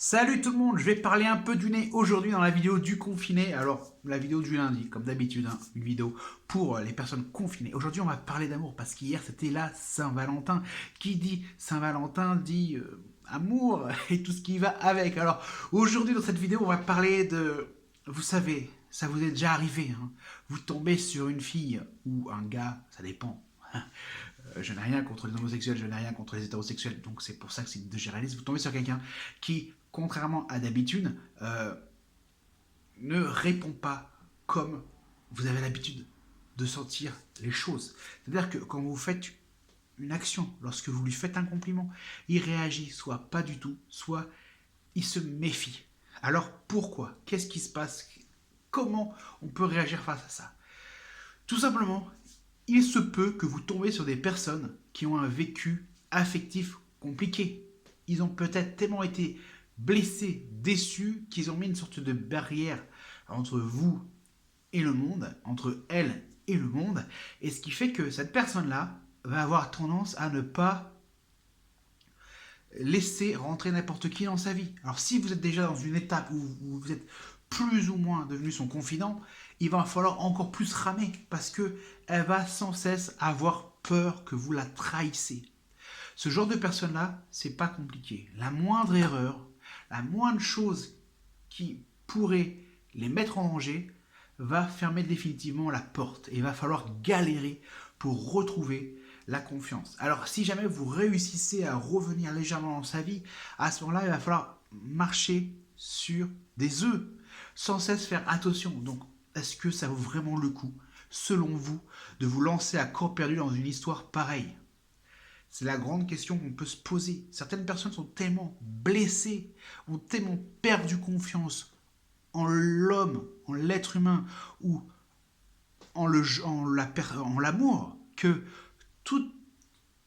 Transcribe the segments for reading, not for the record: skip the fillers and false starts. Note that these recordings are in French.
Salut tout le monde, je vais parler un peu du nez aujourd'hui dans la vidéo du confiné. Alors, la vidéo du lundi, comme d'habitude, hein, une vidéo pour les personnes confinées. Aujourd'hui, on va parler d'amour parce qu'hier, c'était la Saint-Valentin. Qui dit Saint-Valentin dit amour et tout ce qui va avec. Alors, aujourd'hui, dans cette vidéo, on va parler de... Vous savez, ça vous est déjà arrivé, hein, vous tombez sur une fille ou un gars, ça dépend. Je n'ai rien contre les homosexuels, je n'ai rien contre les hétérosexuels, donc c'est pour ça que c'est de généraliste. Vous tombez sur quelqu'un qui, contrairement à d'habitude, ne répond pas comme vous avez l'habitude de sentir les choses. C'est-à-dire que quand vous faites une action, lorsque vous lui faites un compliment, il réagit soit pas du tout, soit il se méfie. Alors pourquoi? Qu'est-ce qui se passe? Comment on peut réagir face à ça? Tout simplement, il se peut que vous tombez sur des personnes qui ont un vécu affectif compliqué. Ils ont peut-être tellement été blessés, déçus, qu'ils ont mis une sorte de barrière entre vous et le monde, entre elle et le monde, et ce qui fait que cette personne-là va avoir tendance à ne pas laisser rentrer n'importe qui dans sa vie. Alors si vous êtes déjà dans une étape où vous êtes plus ou moins devenu son confident, il va falloir encore plus ramer parce que elle va sans cesse avoir peur que vous la trahissez. Ce genre de personne-là, c'est pas compliqué. La moindre erreur, la moindre chose qui pourrait les mettre en danger va fermer définitivement la porte et il va falloir galérer pour retrouver la confiance. Alors si jamais vous réussissez à revenir légèrement dans sa vie, à ce moment-là, il va falloir marcher sur des œufs, sans cesse faire attention. Donc est-ce que ça vaut vraiment le coup, selon vous, de vous lancer à corps perdu dans une histoire pareille? C'est la grande question qu'on peut se poser. Certaines personnes sont tellement blessées, ont tellement perdu confiance en l'homme, en l'être humain, ou en l'amour, que toute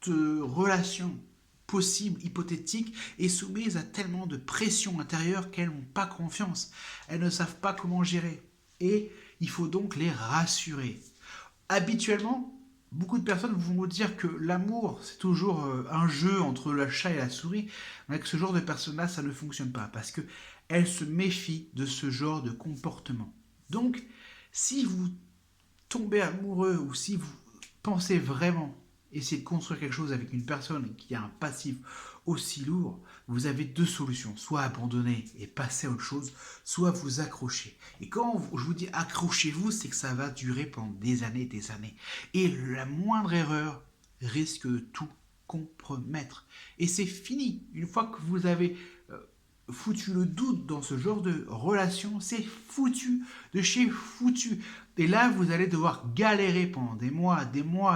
relation possible, hypothétique, est soumise à tellement de pression intérieure qu'elles n'ont pas confiance. Elles ne savent pas comment gérer. Et il faut donc les rassurer. Habituellement, beaucoup de personnes vont vous dire que l'amour, c'est toujours un jeu entre le chat et la souris, mais avec ce genre de personnes-là, ça ne fonctionne pas, parce qu'elles se méfient de ce genre de comportement. Donc, si vous tombez amoureux ou si vous pensez vraiment essayer de construire quelque chose avec une personne qui a un passif aussi lourd, vous avez deux solutions. Soit abandonner et passer à autre chose, soit vous accrocher. Et quand je vous dis accrochez-vous, c'est que ça va durer pendant des années et des années. Et la moindre erreur risque de tout compromettre. Et c'est fini. Une fois que vous avez foutu le doute dans ce genre de relation, c'est foutu, de chez foutu. Et là, vous allez devoir galérer pendant des mois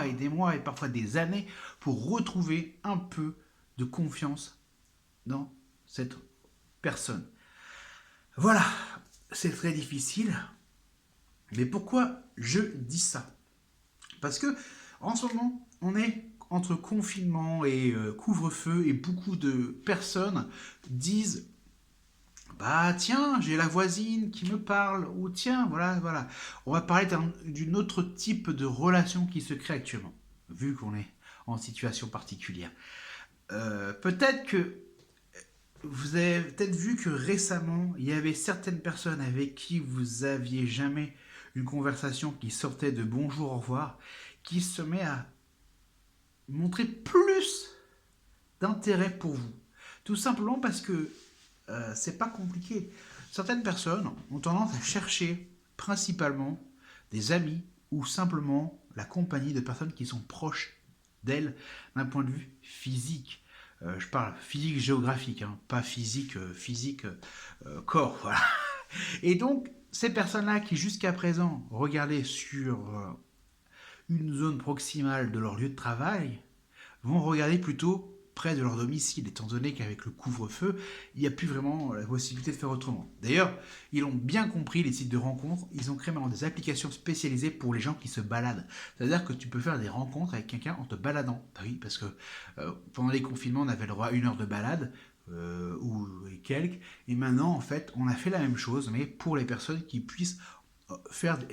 et des mois et parfois des années pour retrouver un peu de confiance dans cette personne. Voilà, c'est très difficile. Mais pourquoi je dis ça? Parce que en ce moment, on est entre confinement et couvre-feu et beaucoup de personnes disent bah tiens, j'ai la voisine qui me parle, ou tiens, voilà. On va parler d'une autre type de relation qui se crée actuellement, vu qu'on est en situation particulière. Peut-être que vous avez peut-être vu que récemment, il y avait certaines personnes avec qui vous aviez jamais une conversation qui sortait de bonjour, au revoir, qui se met à montrer plus d'intérêt pour vous. Tout simplement parce que c'est pas compliqué. Certaines personnes ont tendance à chercher principalement des amis ou simplement la compagnie de personnes qui sont proches d'elles d'un point de vue physique. Je parle physique géographique, hein, pas physique, corps. Voilà. Et donc, ces personnes-là qui jusqu'à présent regardaient sur une zone proximale de leur lieu de travail vont regarder plutôt près de leur domicile, étant donné qu'avec le couvre-feu, il n'y a plus vraiment la possibilité de faire autrement. D'ailleurs, ils ont bien compris, les sites de rencontres, ils ont créé maintenant des applications spécialisées pour les gens qui se baladent. C'est-à-dire que tu peux faire des rencontres avec quelqu'un en te baladant. Bah oui, parce que pendant les confinements, on avait le droit à 1 heure de balade, ou quelques, et maintenant, en fait, on a fait la même chose, mais pour les personnes qui puissent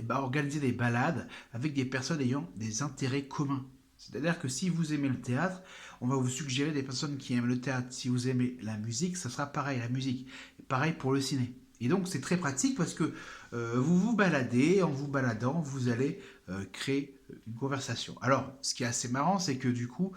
organiser des balades avec des personnes ayant des intérêts communs. C'est-à-dire que si vous aimez le théâtre, on va vous suggérer des personnes qui aiment le théâtre. Si vous aimez la musique, ça sera pareil, la musique. Et pareil pour le ciné. Et donc c'est très pratique parce que vous vous baladez, en vous baladant, vous allez créer une conversation. Alors, ce qui est assez marrant, c'est que du coup,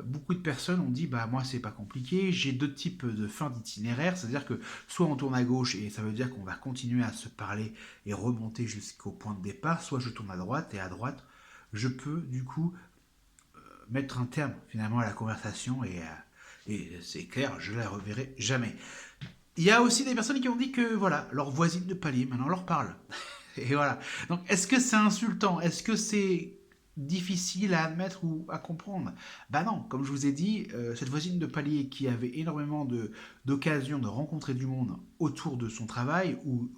beaucoup de personnes ont dit, bah moi c'est pas compliqué, j'ai deux types de fins d'itinéraire, c'est-à-dire que soit on tourne à gauche et ça veut dire qu'on va continuer à se parler et remonter jusqu'au point de départ, soit je tourne à droite et à droite, je peux du coup mettre un terme finalement à la conversation et c'est clair, je la reverrai jamais. Il y a aussi des personnes qui ont dit que voilà, leur voisine de palier maintenant leur parle. Et voilà. Donc est-ce que c'est insultant? Est-ce que c'est difficile à admettre ou à comprendre? Bah non, comme je vous ai dit, cette voisine de palier qui avait énormément d'occasions de rencontrer du monde autour de son travail ou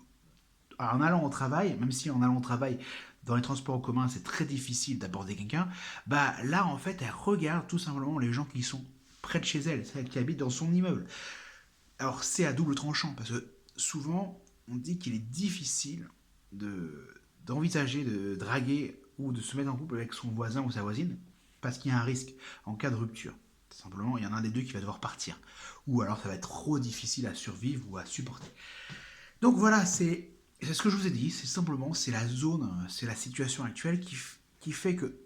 en allant au travail, même si en allant au travail dans les transports en commun c'est très difficile d'aborder quelqu'un, bah là en fait elle regarde tout simplement les gens qui sont près de chez elle, celles qui habitent dans son immeuble. Alors c'est à double tranchant parce que souvent on dit qu'il est difficile d'envisager de draguer ou de se mettre en couple avec son voisin ou sa voisine parce qu'il y a un risque en cas de rupture. Simplement, il y en a un des deux qui va devoir partir. Ou alors ça va être trop difficile à survivre ou à supporter. Donc voilà, c'est ce que je vous ai dit, c'est simplement, c'est la zone, c'est la situation actuelle qui fait que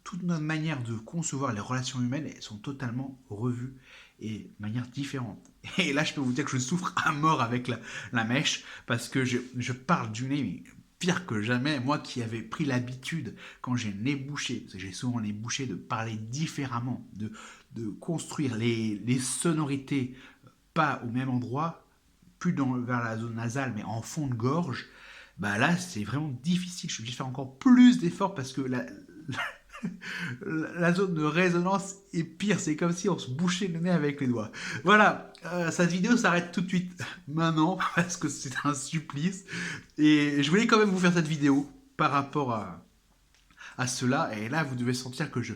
toute notre manière de concevoir les relations humaines elles sont totalement revues et de manière différente. Et là, je peux vous dire que je souffre à mort avec la mèche parce que je parle du nez, mais pire que jamais. Moi qui avais pris l'habitude, quand j'ai le nez bouché, parce que j'ai souvent le nez bouché, de parler différemment, de construire les sonorités pas au même endroit, plus vers la zone nasale, mais en fond de gorge, bah là, c'est vraiment difficile. Je suis obligé de faire encore plus d'efforts parce que la zone de résonance est pire. C'est comme si on se bouchait le nez avec les doigts. Voilà, cette vidéo s'arrête tout de suite maintenant parce que c'est un supplice. Et je voulais quand même vous faire cette vidéo par rapport à cela. Et là, vous devez sentir que je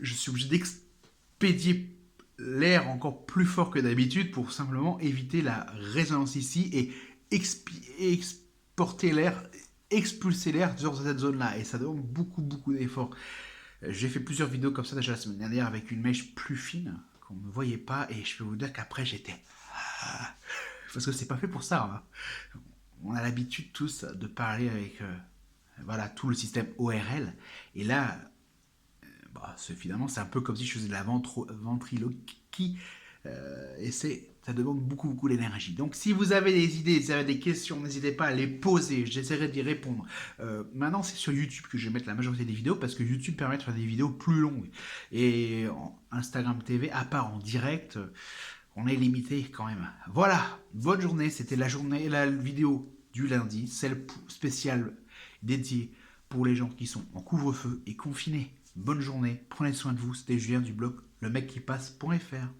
suis obligé d'expédier l'air encore plus fort que d'habitude pour simplement éviter la résonance ici et exporter l'air, expulser l'air dans cette zone-là. Et ça demande beaucoup d'efforts. J'ai fait plusieurs vidéos comme ça déjà la semaine dernière avec une mèche plus fine qu'on ne voyait pas et je peux vous dire qu'après j'étais... Parce que c'est pas fait pour ça. Hein. On a l'habitude tous de parler avec voilà, tout le système ORL et là bah, finalement c'est un peu comme si je faisais de la ventriloquie et ça demande beaucoup d'énergie. Donc si vous avez des idées, si vous avez des questions, n'hésitez pas à les poser, j'essaierai d'y répondre. Maintenant c'est sur YouTube que je vais mettre la majorité des vidéos parce que YouTube permet de faire des vidéos plus longues. Et Instagram TV, à part en direct, on est limité quand même. Voilà, bonne journée, c'était la vidéo du lundi, celle spéciale dédiée pour les gens qui sont en couvre-feu et confinés. Bonne journée, prenez soin de vous, c'était Julien du blog lemecquipasse.fr.